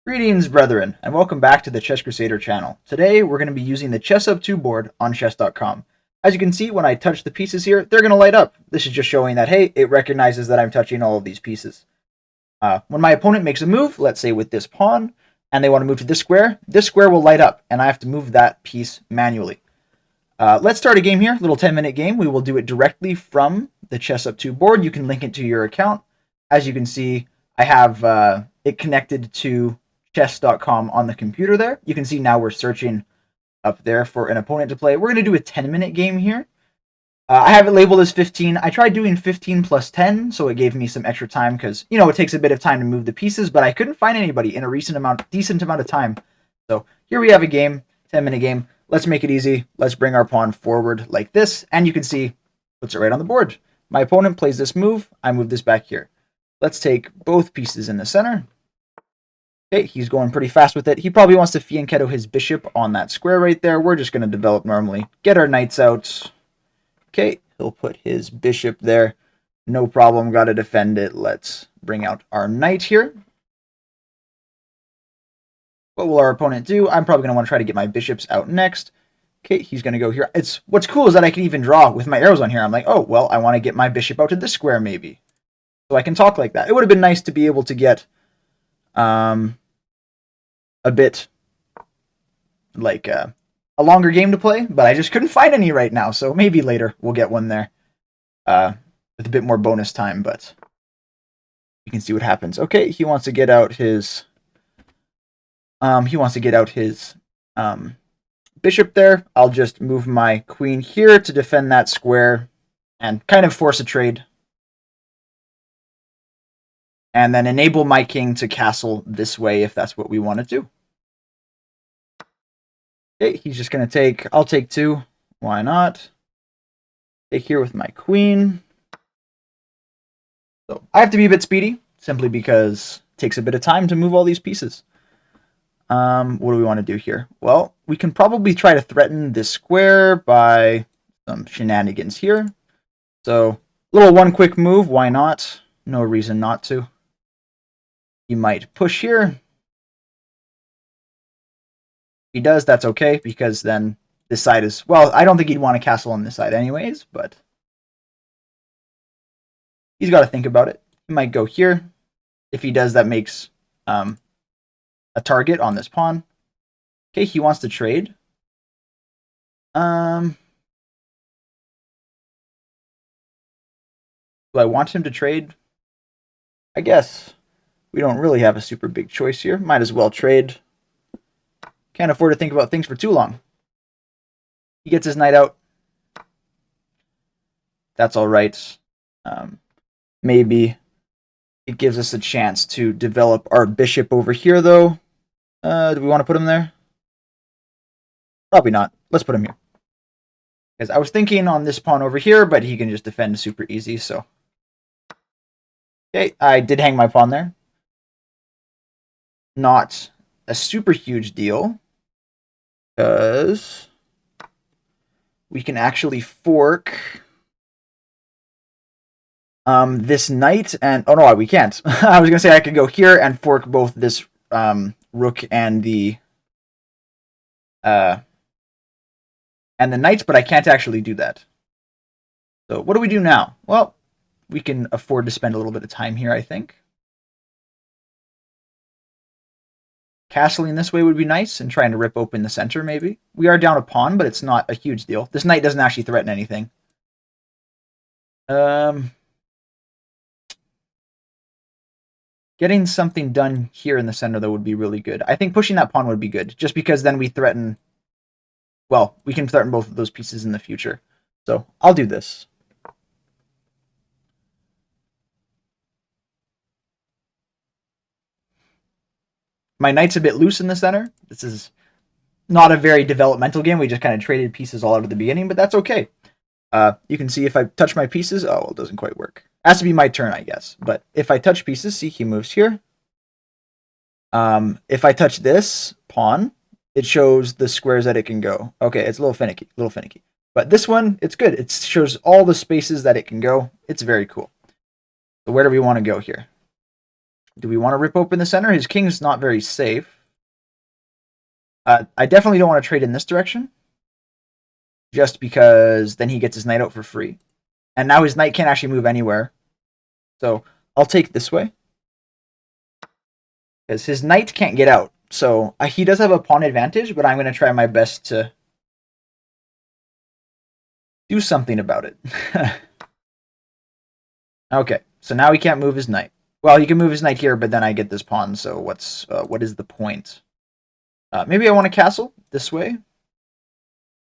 Greetings, brethren, and welcome back to the Chess Crusader channel. Today, we're going to be using the ChessUp 2 board on chess.com. As you can see, when I touch the pieces here, they're going to light up. This is just showing that, hey, it recognizes that I'm touching all of these pieces. When my opponent makes a move, let's say with this pawn, and they want to move to this square will light up, and I have to move that piece manually. Let's start a game here, little 10-minute game. We will do it directly from the ChessUp 2 board. You can link it to your account. As you can see, I have it connected to chess.com on the computer there. You can see now we're searching up there for an opponent to play. We're going to do a 10-minute game here. I have it labeled as 15. I tried doing 15 plus 10, so it gave me some extra time because, it takes a bit of time to move the pieces, but I couldn't find anybody in a decent amount of time. So here we have a game, 10-minute game. Let's make it easy. Let's bring our pawn forward like this, and you can see, puts it right on the board. My opponent plays this move. I move this back here. Let's take both pieces in the center. Okay, he's going pretty fast with it. He probably wants to fianchetto his bishop on that square right there. We're just going to develop normally. Get our knights out. Okay, he'll put his bishop there. No problem, got to defend it. Let's bring out our knight here. What will our opponent do? I'm probably going to want to try to get my bishops out next. Okay, he's going to go here. What's cool is that I can even draw with my arrows on here. I'm like, oh, well, I want to get my bishop out to this square maybe. So I can talk like that. It would have been nice to be able to get a bit like a longer game to play, but I just couldn't find any right now, so maybe later we'll get one there with a bit more bonus time, but you can see what happens. Okay, he wants to get out his bishop there. I'll just move my queen here to defend that square and kind of force a trade. And then enable my king to castle this way if that's what we want to do. Okay, he's just going to take, I'll take two. Why not? Take here with my queen. So I have to be a bit speedy, simply because it takes a bit of time to move all these pieces. What do we want to do here? Well, we can probably try to threaten this square by some shenanigans here. So, little one quick move, why not? No reason not to. You might push here. If he does, that's okay, because then this side is... Well, I don't think he'd want to castle on this side anyways, but... He's got to think about it. He might go here. If he does, that makes a target on this pawn. Okay, he wants to trade. Do I want him to trade? I guess. We don't really have a super big choice here. Might as well trade. Can't afford to think about things for too long. He gets his knight out. That's all right. Maybe it gives us a chance to develop our bishop over here, though. Do we want to put him there? Probably not. Let's put him here. Because I was thinking on this pawn over here, but he can just defend super easy, so... Okay, I did hang my pawn there. Not a super huge deal, because we can actually fork this knight and... Oh, no, we can't. I was going to say I could go here and fork both this rook and the knights, but I can't actually do that. So what do we do now? Well, we can afford to spend a little bit of time here, I think. Castling this way would be nice, and trying to rip open the center, maybe. We are down a pawn, but it's not a huge deal. This knight doesn't actually threaten anything. Getting something done here in the center, though, would be really good. I think pushing that pawn would be good, just because then we threaten... Well, we can threaten both of those pieces in the future. So, I'll do this. My knight's a bit loose in the center. This is not a very developmental game. We just kind of traded pieces all out at the beginning, but that's okay. You can see if I touch my pieces... Oh, well, it doesn't quite work. It has to be my turn, I guess. But if I touch pieces, see, he moves here. If I touch this pawn, it shows the squares that it can go. Okay, it's a little finicky. But this one, it's good. It shows all the spaces that it can go. It's very cool. So where do we want to go here? Do we want to rip open the center? His king's not very safe. I definitely don't want to trade in this direction, just because then he gets his knight out for free. And now his knight can't actually move anywhere. So I'll take this way. Because his knight can't get out. So he does have a pawn advantage, but I'm going to try my best to do something about it. Okay, so now he can't move his knight. Well, he can move his knight here, but then I get this pawn, so what is the point? Maybe I want to castle this way.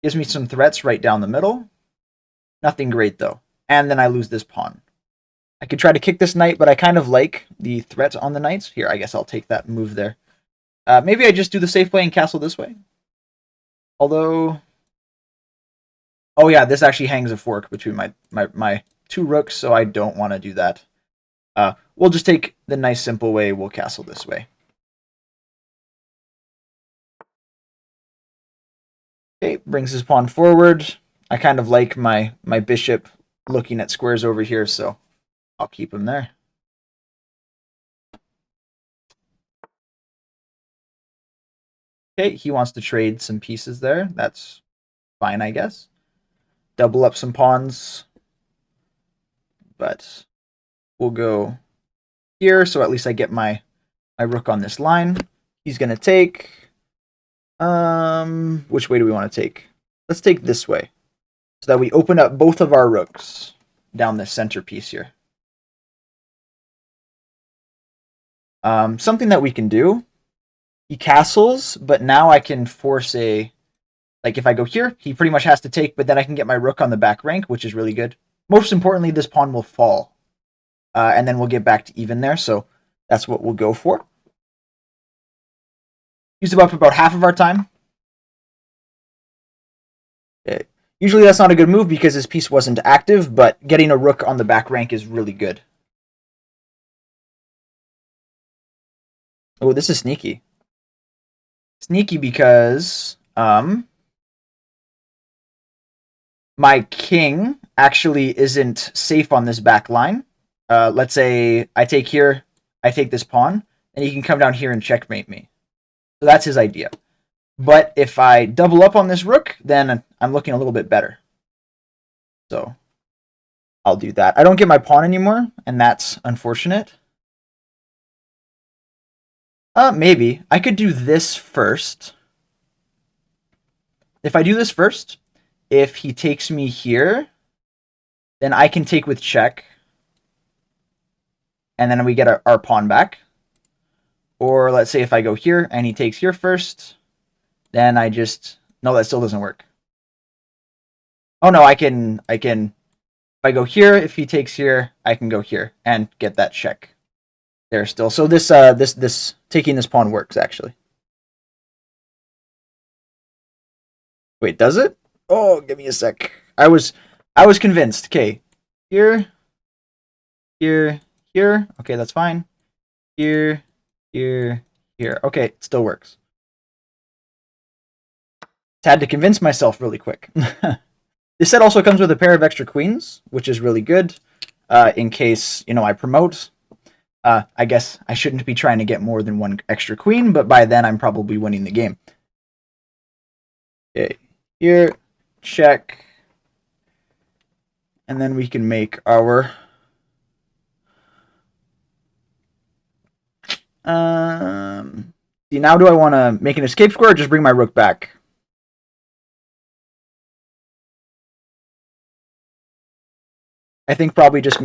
Gives me some threats right down the middle. Nothing great, though. And then I lose this pawn. I could try to kick this knight, but I kind of like the threat on the knights. Here, I guess I'll take that move there. Maybe I just do the safe play and castle this way. Although... Oh yeah, this actually hangs a fork between my two rooks, so I don't want to do that. We'll just take the nice simple way. We'll castle this way. Okay, brings his pawn forward. I kind of like my bishop looking at squares over here, so I'll keep him there. Okay, he wants to trade some pieces there. That's fine, I guess. Double up some pawns. But we'll go here, so at least I get my rook on this line. He's going to take... which way do we want to take? Let's take this way, so that we open up both of our rooks down this center piece here. Something that we can do, he castles, but now I can force a... Like, if I go here, he pretty much has to take, but then I can get my rook on the back rank, which is really good. Most importantly, this pawn will fall. And then we'll get back to even there, so that's what we'll go for. Used up about half of our time. Okay. Usually that's not a good move because his piece wasn't active, but getting a rook on the back rank is really good. Oh, this is sneaky. Sneaky because my king actually isn't safe on this back line. Let's say I take here, I take this pawn, and he can come down here and checkmate me. So that's his idea. But if I double up on this rook, then I'm looking a little bit better. So I'll do that. I don't get my pawn anymore, and that's unfortunate. Maybe. I could do this first. If I do this first, if he takes me here, then I can take with check. And then we get our pawn back. Or let's say if I go here and he takes here first, then I just... No, that still doesn't work. Oh no, I can... If I go here, if he takes here, I can go here and get that check there still. So this taking this pawn works, actually. Wait, does it? Oh, give me a sec. I was convinced. Okay, here, here, here. Okay, that's fine. Here, here, here. Okay, it still works. Had to convince myself really quick. This set also comes with a pair of extra queens, which is really good in case, I promote. I guess I shouldn't be trying to get more than one extra queen, but by then I'm probably winning the game. Okay, here, check. And then we can make our... See, now do I want to make an escape square or just bring my rook back? I think probably just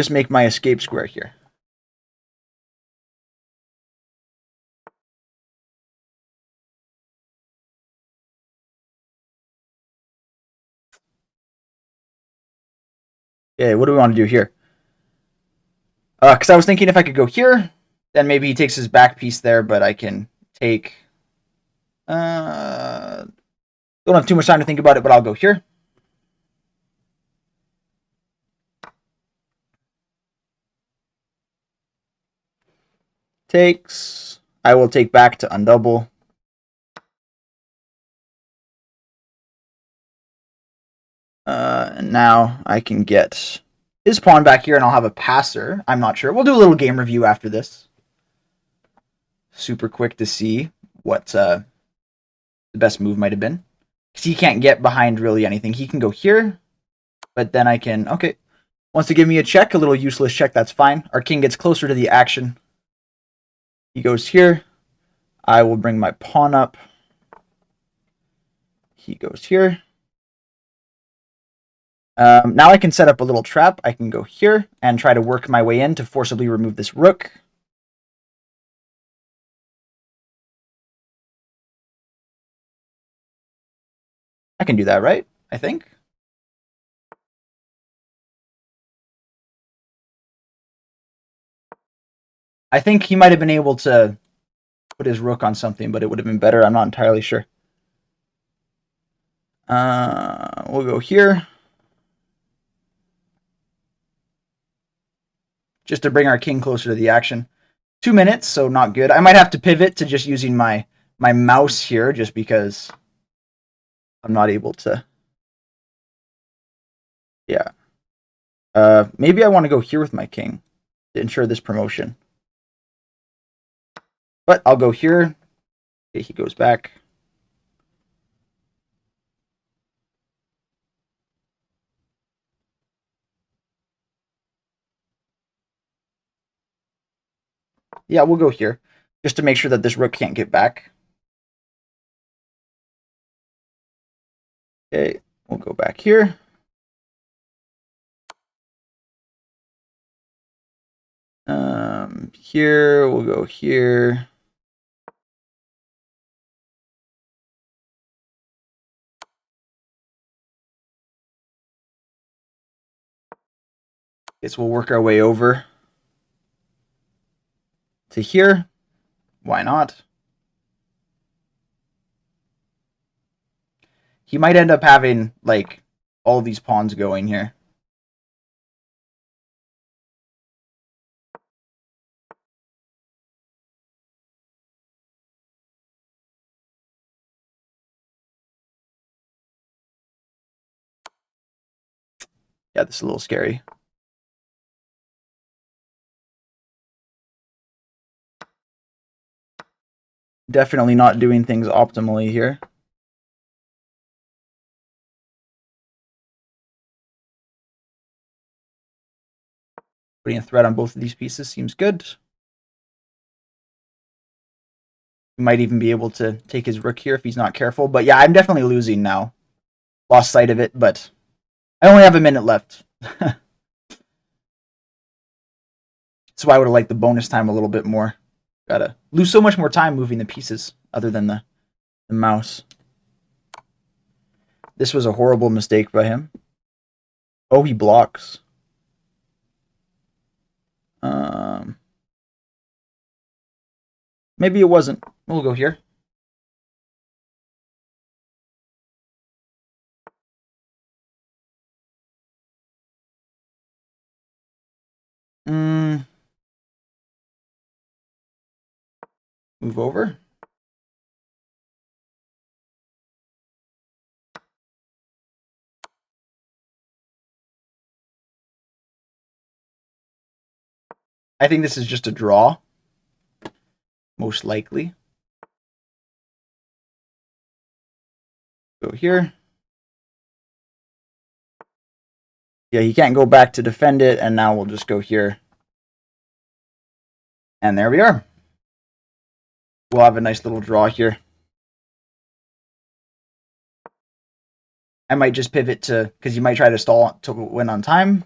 make my escape square here. Okay, what do we want to do here? Because I was thinking if I could go here, then maybe he takes his back piece there, but I can take... don't have too much time to think about it, but I'll go here. Takes. I will take back to undouble. And now I can get his pawn back here, and I'll have a passer. I'm not sure. We'll do a little game review after this. Super quick to see what the best move might have been. Because he can't get behind really anything. He can go here, but then I can... Okay. Wants to give me a check, a little useless check, that's fine. Our king gets closer to the action. He goes here. I will bring my pawn up. He goes here. Now I can set up a little trap. I can go here and try to work my way in to forcibly remove this rook. I can do that, right? I think. I think he might have been able to put his rook on something, but it would have been better. I'm not entirely sure. We'll go here. Just to bring our king closer to the action. 2 minutes, so not good. I might have to pivot to just using my mouse here, just because I'm not able to. Yeah. Maybe I want to go here with my king to ensure this promotion. But I'll go here. Okay, he goes back. Yeah, we'll go here, just to make sure that this rook can't get back. Okay, we'll go back here. Here, we'll go here. Guess we'll work our way over to here. Why not? He might end up having, like, all these pawns going here. Yeah, this is a little scary. Definitely not doing things optimally here. Putting a threat on both of these pieces seems good. He might even be able to take his rook here if he's not careful. But yeah, I'm definitely losing now. Lost sight of it, but I only have a minute left. That's why I would have liked the bonus time a little bit more. Gotta lose so much more time moving the pieces other than the mouse. This was a horrible mistake by him. Oh, he blocks. Maybe it wasn't. We'll go here. Move over. I think this is just a draw. Most likely. Go here. Yeah, he can't go back to defend it, and now we'll just go here. And there we are. We'll have a nice little draw here. I might just pivot to, because you might try to stall to win on time.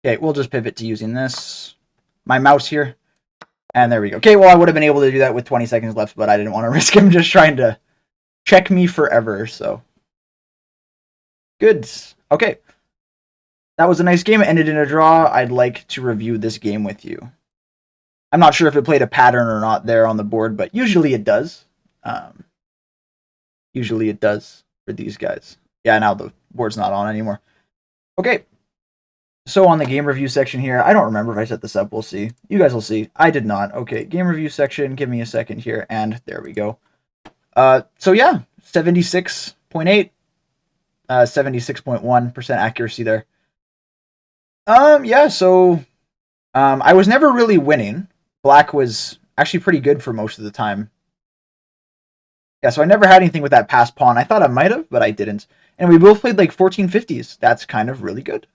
Okay, we'll just pivot to using this. My mouse here. And there we go. Okay, well, I would have been able to do that with 20 seconds left, but I didn't want to risk him just trying to check me forever, so. Good. Okay. That was a nice game. It ended in a draw. I'd like to review this game with you. I'm not sure if it played a pattern or not there on the board, but usually it does. Usually it does for these guys. Yeah, now the board's not on anymore. Okay. So on the game review section here, I don't remember if I set this up. We'll see. You guys will see. I did not. Okay, game review section. Give me a second here, and there we go. So yeah, 76.8, 76.1% accuracy there. Yeah. So, I was never really winning. Black was actually pretty good for most of the time. Yeah. So I never had anything with that passed pawn. I thought I might have, but I didn't. And we both played like 1450s. That's kind of really good.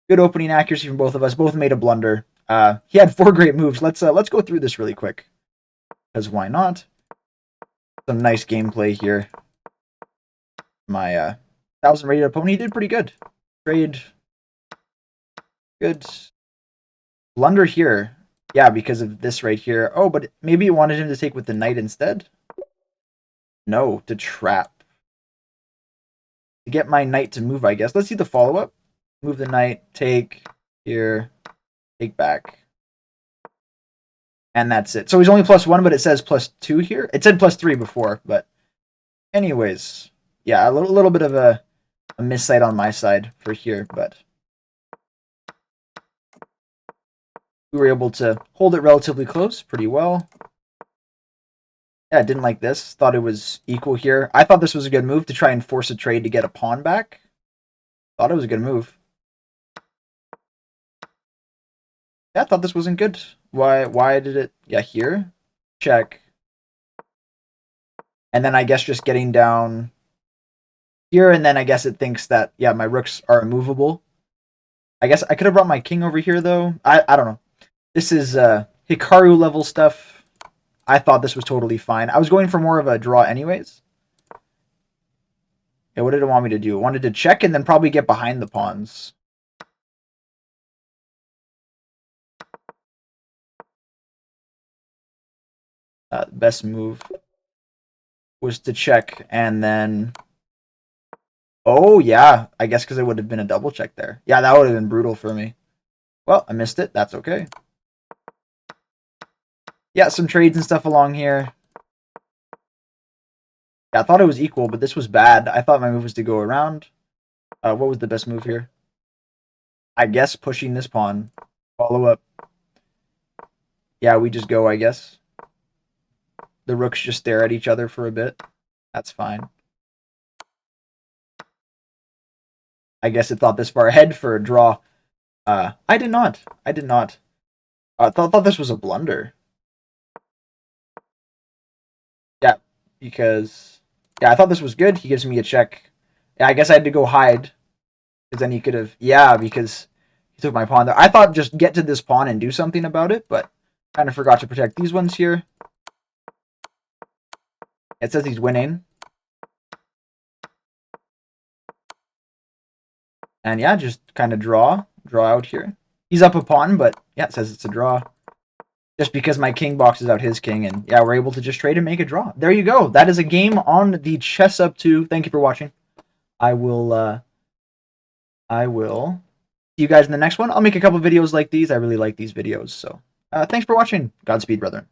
Good opening accuracy from both of us. Both made a blunder. He had 4 great moves. Let's go through this really quick, because why not? Some nice gameplay here. My 1,000 rated opponent, he did pretty good. Trade. Good. Blunder here. Yeah, because of this right here. Oh, but maybe you wanted him to take with the knight instead? No, to trap. To get my knight to move, I guess. Let's see the follow-up. Move the knight, take, here, take back. And that's it. So he's only +1, but it says +2 here. It said +3 before, but anyways. Yeah, a little bit of a missight on my side for here, but we were able to hold it relatively close pretty well. Yeah, didn't like this. Thought it was equal here. I thought this was a good move to try and force a trade to get a pawn back. Thought it was a good move. Yeah, I thought this wasn't good. Why did it... Yeah, here. Check. And then I guess just getting down here, and then I guess it thinks that, yeah, my rooks are immovable. I guess I could have brought my king over here, though. I don't know. This is Hikaru level stuff. I thought this was totally fine. I was going for more of a draw anyways. Yeah, what did it want me to do? It wanted to check and then probably get behind the pawns. Best move was to check and then... Oh, yeah. I guess because it would have been a double check there. Yeah, that would have been brutal for me. Well, I missed it. That's okay. Yeah, some trades and stuff along here. Yeah, I thought it was equal, but this was bad. I thought my move was to go around. What was the best move here? I guess pushing this pawn. Follow up. Yeah, we just go, I guess. The rooks just stare at each other for a bit. That's fine. I guess it thought this far ahead for a draw. I did not. I did not. I thought this was a blunder. Yeah, because... Yeah, I thought this was good. He gives me a check. Yeah, I guess I had to go hide. Because then he could have... Yeah, because he took my pawn there. I thought just get to this pawn and do something about it, but kind of forgot to protect these ones here. It says he's winning. And yeah, just kind of draw out here. He's up a pawn, but yeah, it says it's a draw. Just because my king boxes out his king, and yeah, we're able to just trade and make a draw. There you go. That is a game on the ChessUp 2. Thank you for watching. I will see you guys in the next one. I'll make a couple videos like these. I really like these videos, so thanks for watching. Godspeed, brethren.